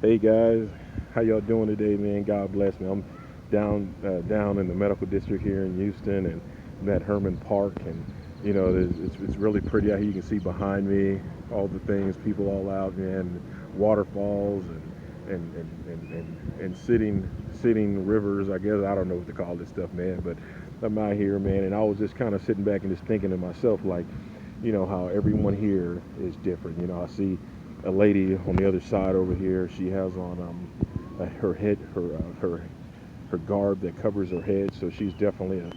Hey guys, how y'all doing today, man? God bless me. I'm down in the medical district here in Houston, and I'm at Herman Park, and it's really pretty out here. You can see behind me all the things, people all out, man, waterfalls and sitting rivers. I guess I don't know what to call this stuff, man, but I'm out here, man, and I was just kind of sitting back and just thinking to myself, like, how everyone here is different. I see a lady on the other side over here. She has on her head, her garb that covers her head, so she's definitely a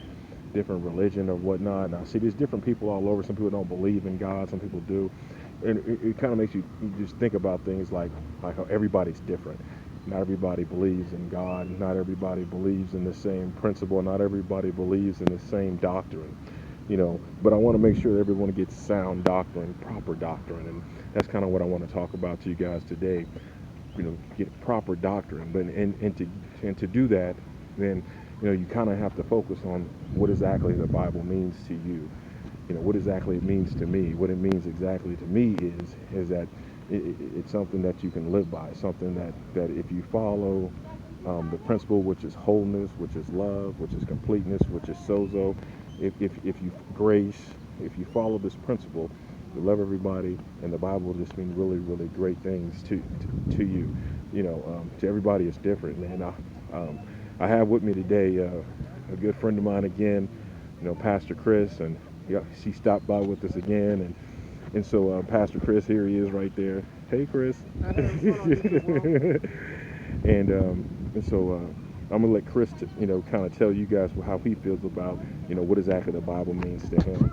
different religion or whatnot. And I see there's different people all over. Some people don't believe in God, some people do, and it kind of makes you just think about things like how everybody's different. Not everybody believes in God. Not everybody believes in the same principle. Not everybody believes in the same doctrine. But I want to make sure that everyone gets sound doctrine, proper doctrine, and that's kind of what I want to talk about to you guys today. Get proper doctrine, but and to do that, then you kind of have to focus on what exactly the Bible means to you. What exactly it means to me. What it means exactly to me is that it's something that you can live by, something that if you follow the principle, which is wholeness, which is love, which is completeness, which is sozo. If you grace, if you follow this principle, you love everybody, and the Bible will just mean really, really great things to you. To everybody it's different, man. I have with me today a good friend of mine again, Pastor Chris, and she stopped by with us again, and so Pastor Chris, here he is right there. Hey, Chris. And so I'm gonna let Chris, kind of tell you guys how he feels about, what exactly the Bible means to him.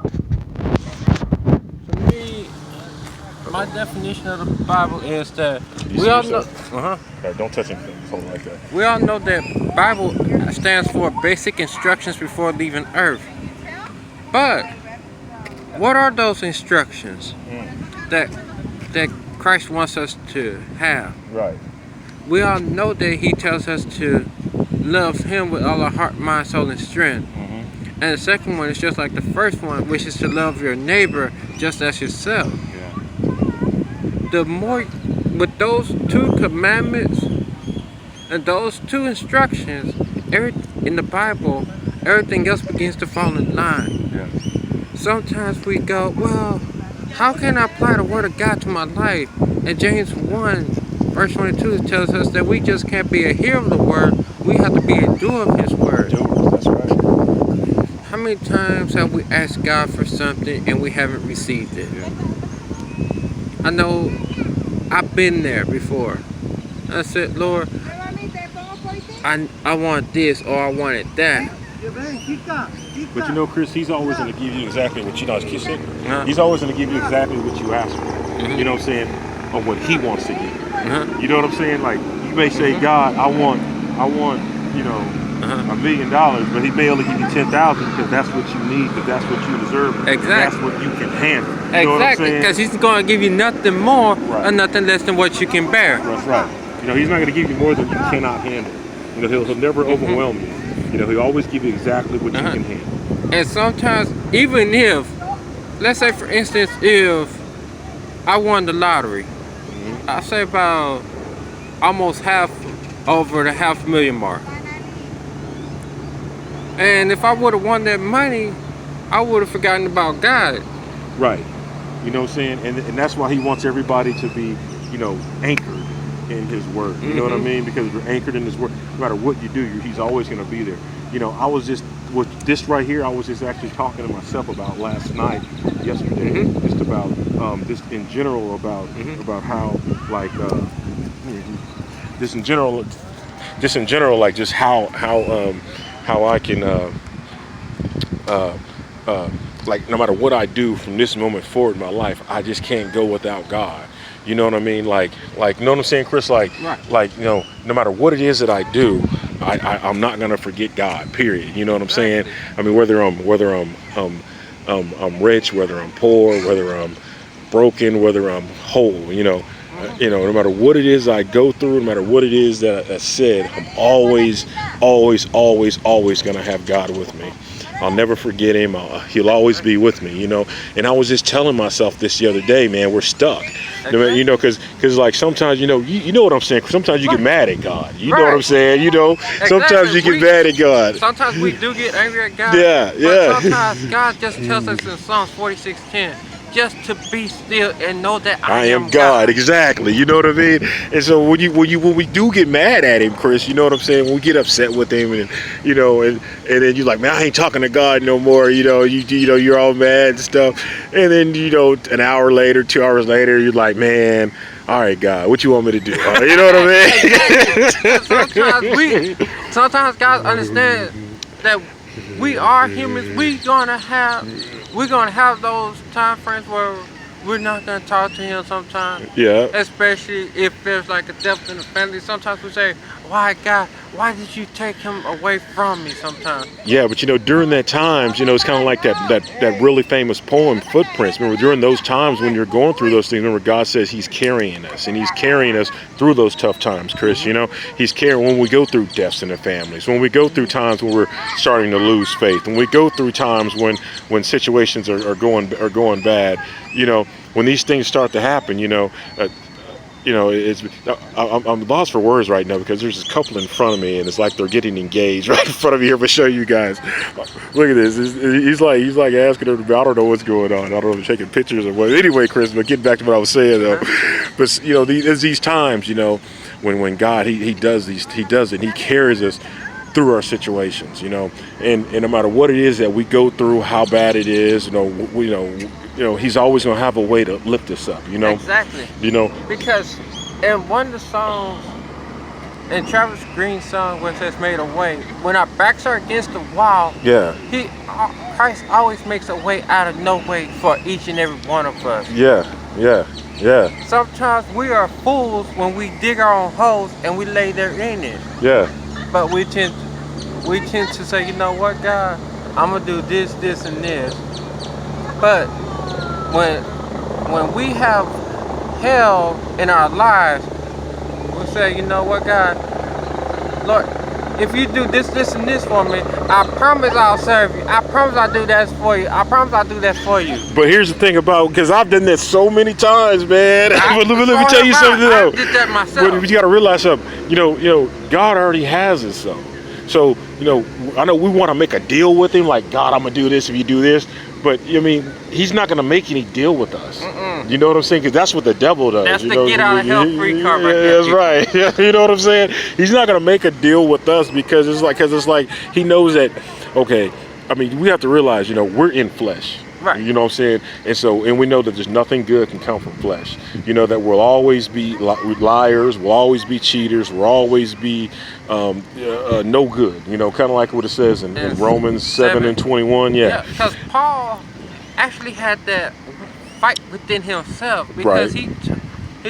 For me, my definition of the Bible is that Don't touch anything like that. we all know that Bible stands for basic instructions before leaving Earth. But what are those instructions that Christ wants us to have? Right. We all know that He tells us to love Him with all our heart, mind, soul, and strength. Mm-hmm. And the second one is just like the first one, which is to love your neighbor just as yourself. Yeah. The more, with those two commandments and those two instructions, in the Bible, everything else begins to fall in line. Yeah. Sometimes we go, well, how can I apply the Word of God to my life? And James 1, verse 22 tells us that we just can't be a hearer of the Word, we have to be a doer of His Word. That's right. How many times have we asked God for something and we haven't received it? Yeah. I know I've been there before. I said, Lord, I want this or I wanted that. But Chris, He's always going to give you exactly what said. Uh-huh. He's always going to give you exactly what you ask for. Mm-hmm. You know what I'm saying? Or what He wants to give you. Uh-huh. You know what I'm saying? Like, you may say, God, I want, $1 million, but He may only give you 10,000 because that's what you need, because that's what you deserve. Exactly. That's what you can handle. You know Exactly, because He's going to give you nothing more or nothing less than what you can bear. That's right. He's not going to give you more than you cannot handle. He'll never overwhelm you. He'll always give you exactly what you can handle. And sometimes, even if, let's say for instance, if I won the lottery, I say about almost half over the $500,000 mark. And if I would have won that money, I would have forgotten about God. Right. You know what I'm saying? And that's why He wants everybody to be, anchored in His Word. You know what I mean? Because you're anchored in His Word. No matter what you do, He's always going to be there. I was just, with this right here, I was just actually talking to myself about yesterday, just about, just in general about how, like, just in general, like, just how I can, like, no matter what I do from this moment forward in my life, I just can't go without God. You know what I mean? Like, you know what I'm saying, Chris? Like, no matter what it is that I do, I'm not gonna forget God. Period. You know what I'm saying? I mean, whether I'm rich, whether I'm poor, whether I'm broken, whether I'm whole. No matter what it is I go through, no matter what it is that I said, I'm always gonna have God with me. I'll never forget him. He'll always be with me, you know. And I was just telling myself this the other day, man, we're stuck. Exactly. You know, because like sometimes, you know what I'm saying. Sometimes you get mad at God. You know what I'm Right. saying. You know, sometimes you get mad at God. Sometimes we do get angry at God. Yeah, yeah. But sometimes God just tells us in Psalms 46:10, just to be still and know that I am God, exactly. You know what I mean? And so when we do get mad at him, Chris, you know what I'm saying? When we get upset with him, and you know, and then you're like, man, I ain't talking to God no more. You know, you know, you're all mad and stuff. And then you know, an hour later, 2 hours later, you're like, man, all right, God, what you want me to do? You know what I mean? Exactly. Sometimes God understands that we are humans. We're gonna have those time frames where we're not gonna talk to him sometimes. Yeah. Especially if there's like a death in the family. Sometimes we say, why God, why did you take him away from me sometimes? Yeah, but you know, during that times, you know, it's kind of like that really famous poem, Footprints. Remember, during those times when you're going through those things, remember, God says He's carrying us, and He's carrying us through those tough times, Chris. You know, He's carrying when we go through deaths in the families, when we go through times when we're starting to lose faith, when we go through times when situations are going bad. You know, when these things start to happen, you know, I'm lost for words right now because there's this couple in front of me and it's like they're getting engaged right in front of me here. But show you guys, look at this. He's like asking her. I don't know what's going on. I don't know if they're taking pictures or what. Anyway, Chris, but getting back to what I was saying though, but you know, there's these times, you know, when God he does it. He carries us through our situations, you know, and no matter what it is that we go through, how bad it is, you know, He's always gonna have a way to lift us up, you know. Exactly. You know, Because in one of the songs, in Travis Green's song where it says "Made a Way," when our backs are against the wall, yeah, Christ always makes a way out of no way for each and every one of us. yeah. Sometimes we are fools when we dig our own holes and we lay there in it. Yeah. But we tend to say, you know what, God, I'm gonna do this, this, and this. But when we have hell in our lives, we say, you know what, God, Lord, if you do this, this, and this for me, I promise I'll serve you. I promise I'll do that for you. I promise I'll do that for you. But here's the thing about, because I've done that so many times, man. But let me tell you something though. I did that myself. But you got to realize something. You know, God already has us so. So, you know, I know we want to make a deal with Him, like, God, I'm gonna do this if you do this. But I mean, He's not gonna make any deal with us. You know what I'm saying? Because that's what the devil does. That's you the know? get out of hell free card right Yeah, there. that's right. You know what I'm saying? He's not gonna make a deal with us because it's like He knows that. Okay, I mean, we have to realize, you know, we're in flesh. Right. You know what I'm saying? And we know that there's nothing good can come from flesh. You know that we'll always be liars, we'll always be cheaters, we'll always be no good. You know, kind of like what it says in Romans 7:21. Yeah. Because Paul actually had that fight within himself because he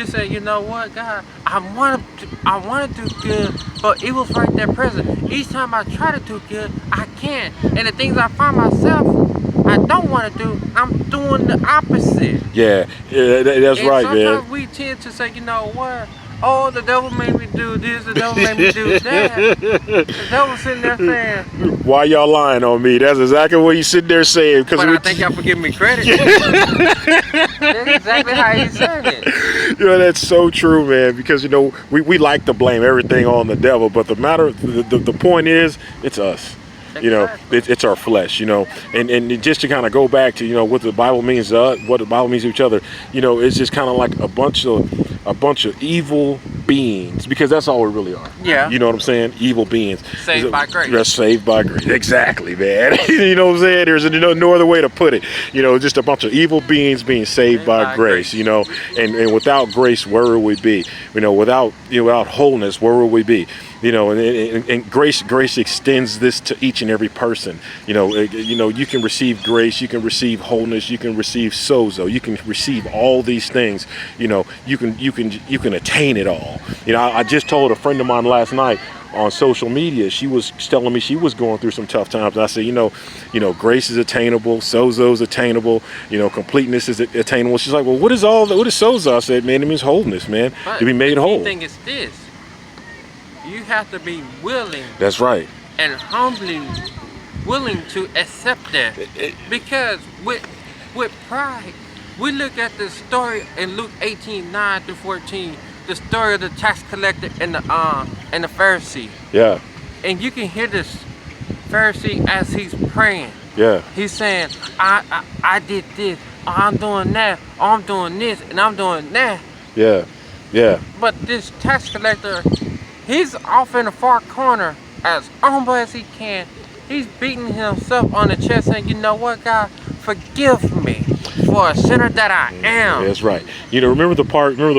said, you know what, God, I want to do good, but evil's right there present. Each time I try to do good, I can't. And the things I find myself I don't want to do, I'm doing the opposite. Yeah, that's right, man. Sometimes we tend to say, you know what? Oh, the devil made me do this, the devil made me do that. The devil's sitting there saying, why y'all lying on me? That's exactly what he's sitting there saying. But I think y'all for giving me credit. That's exactly how he said it. You know, that's so true, man, because, you know, we like to blame everything on the devil, but the point is, it's us. You know, it's our flesh, you know, and just to kind of go back to, you know, what the Bible means to us, what the Bible means to each other, you know, it's just kind of like a bunch of evil beings, because that's all we really are. Yeah. You know what I'm saying? Evil beings. Saved by grace. Yes, saved by grace. Exactly, man. You know what I'm saying? There's no other way to put it. You know, just a bunch of evil beings being saved by grace, you know, and without grace, where would we be? You know, without wholeness, where would we be? You know, and grace extends this to each and every person. You know, you can receive grace, you can receive wholeness, you can receive sozo, you can receive all these things. You know, you can attain it all. You know, I just told a friend of mine last night on social media, she was telling me she was going through some tough times. And I said, you know, grace is attainable, sozo is attainable, you know, completeness is attainable. She's like, well, what is sozo? I said, man, it means wholeness, man, to be made whole. The thing is this. You have to be willing. That's right. And humbly willing to accept that. Because with pride, we look at the story in Luke 18:9-14, the story of the tax collector and the Pharisee. Yeah. And you can hear this Pharisee as he's praying. Yeah. He's saying, I did this, I'm doing that, I'm doing this, and I'm doing that. Yeah. Yeah. But this tax collector, he's off in the far corner as humble as he can. He's beating himself on the chest saying, you know what, God, forgive me for a sinner that I am. That's right. You know, remember the part where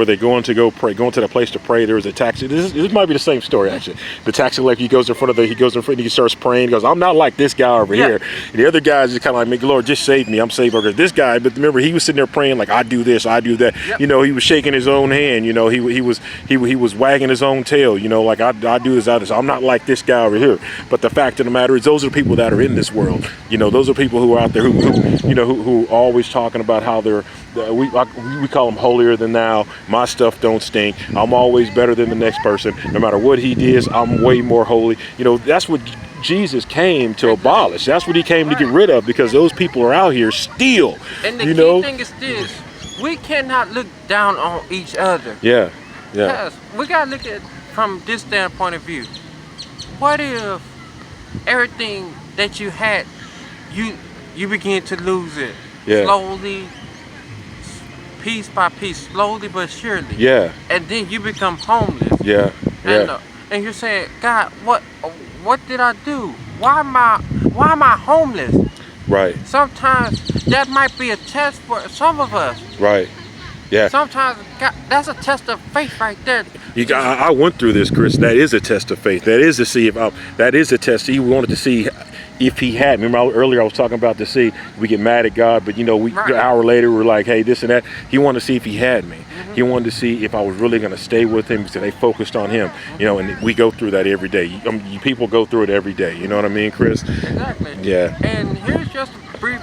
they go to the place to pray. There was a tax. This might be the same story actually. The tax collector, he goes in front and he starts praying. He goes, I'm not like this guy over here. And the other guy's just kind of like, Lord, just save me. I'm saved over this guy. But remember, he was sitting there praying like, I do this, I do that. Yep. You know, he was shaking his own hand. You know, he was wagging his own tail. You know, like I do this, I do this. I'm not like this guy over here. But the fact of the matter is, those are the people that are in this world. You know, those are people who are out there who are always talking about how we call them holier than thou. My stuff don't stink. I'm always better than the next person. No matter what he does, I'm way more holy. You know, that's what Jesus came to abolish. That's what he came to get rid of, because those people are out here still. And the key thing is this: we cannot look down on each other. Yeah. Because we gotta look at it from this standpoint of view. What if everything that you had, you begin to lose it? Yeah. Slowly, piece by piece, slowly but surely. Yeah. And then you become homeless. Yeah. Yeah. And you're saying, God, what did I do? Why am I homeless? Right. Sometimes that might be a test for some of us. Right. Yeah. Sometimes that's a test of faith right there. I went through this, Chris. That is a test of faith. That is to see if that is a test. He wanted to see if he had. Remember earlier I was talking about to see we get mad at God, but you know, an hour later we're like, hey, this and that. He wanted to see if he had me. He wanted to see if I was really going to stay with him, because they focused on him. You know, and we go through that every day. You people go through it every day. You know what I mean, Chris? Exactly. Yeah. And here's just a brief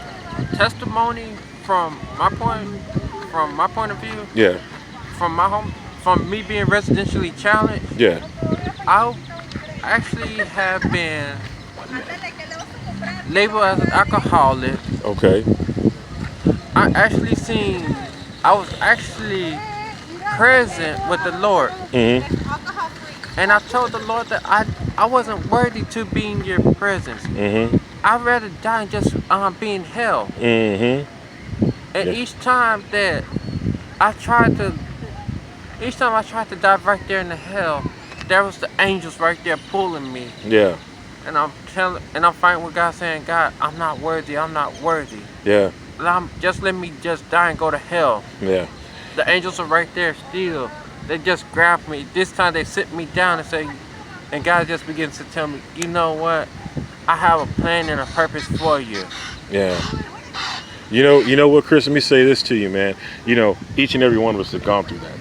testimony from my point of view. Yeah. From me being residentially challenged. Yeah. I actually have been labeled as an alcoholic. Okay. I was actually present with the Lord. Mm-hmm. And I told the Lord that I wasn't worthy to be in your presence. Mm-hmm. I'd rather die than just be in hell. Mm-hmm. And each time I tried to dive right there in the hell, there was the angels right there pulling me. Yeah. And I'm fighting with God, saying, God, I'm not worthy. Yeah. Just let me just die and go to hell. Yeah. The angels are right there still. They just grabbed me. This time they sit me down and say, and God just begins to tell me, you know what? I have a plan and a purpose for you. Yeah. You know what, Chris? Let me say this to you, man. You know, each and every one of us have gone through that.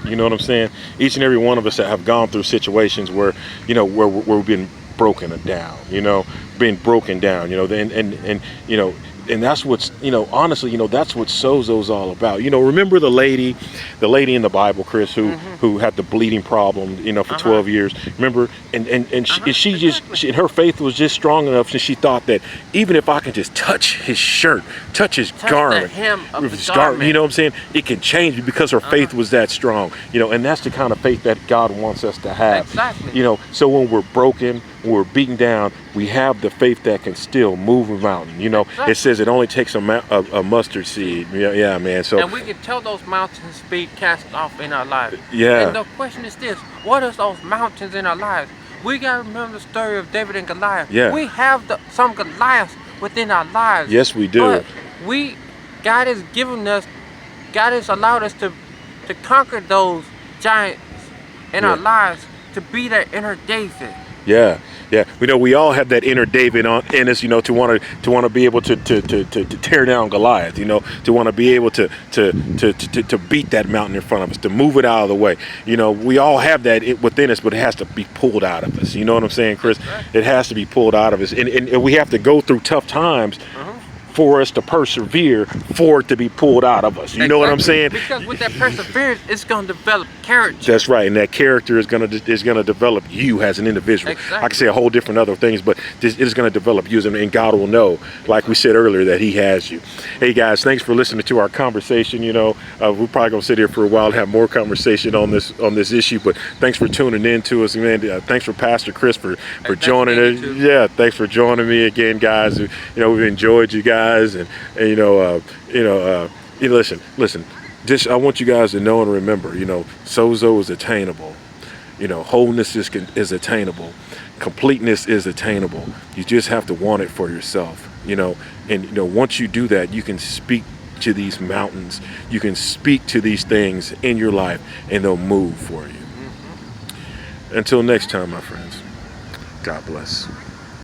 You know what I'm saying? Each and every one of us have gone through situations where, you know, where we've been broken down. You know, being broken down. You know, and you know. And that's what's, you know, honestly, you know, that's what Sozo's all about. You know, remember the lady in the Bible, Chris, who had the bleeding problem, you know, for 12 years. Remember, and her faith was just strong enough that she thought that even if I can just touch his shirt, touch his garment, the hem of his garment, you know what I'm saying? It can change me, because her faith was that strong. You know, and that's the kind of faith that God wants us to have. Exactly. You know, so when we're broken, when we're beaten down, we have the faith that can still move a mountain. You know, It says it only takes a mustard seed. Yeah, man. So, and we can tell those mountains be cast off in our lives. Yeah. And the question is this: what are those mountains in our lives? We gotta remember the story of David and Goliath. Yeah. We have some Goliaths within our lives. Yes, we do. But God has allowed us to conquer those giants in our lives, to be that inner David. Yeah. We know we all have that inner David in us, you know, to want to be able to tear down Goliath, you know, to want to be able to beat that mountain in front of us, to move it out of the way. You know, we all have that within us, but it has to be pulled out of us. You know what I'm saying, Chris? It has to be pulled out of us, and we have to go through tough times for us to persevere, for it to be pulled out of us. You know what I'm saying? Because with that perseverance, it's going to develop character. That's right, and that character is gonna develop you as an individual. Exactly. I can say a whole different other things, but this is gonna develop you, and God will know, like we said earlier, that He has you. Hey guys, thanks for listening to our conversation. You know, we're probably gonna sit here for a while and have more conversation on this issue. But thanks for tuning in to us, man. Thanks for Pastor Chris for joining us. Yeah, thanks for joining me again, guys. You know, we've enjoyed you guys, and listen. Just I want you guys to know and remember, you know, Sozo is attainable. You know, wholeness is attainable. Completeness is attainable. You just have to want it for yourself, you know. And, you know, once you do that, you can speak to these mountains. You can speak to these things in your life, and they'll move for you. Until next time, my friends, God bless.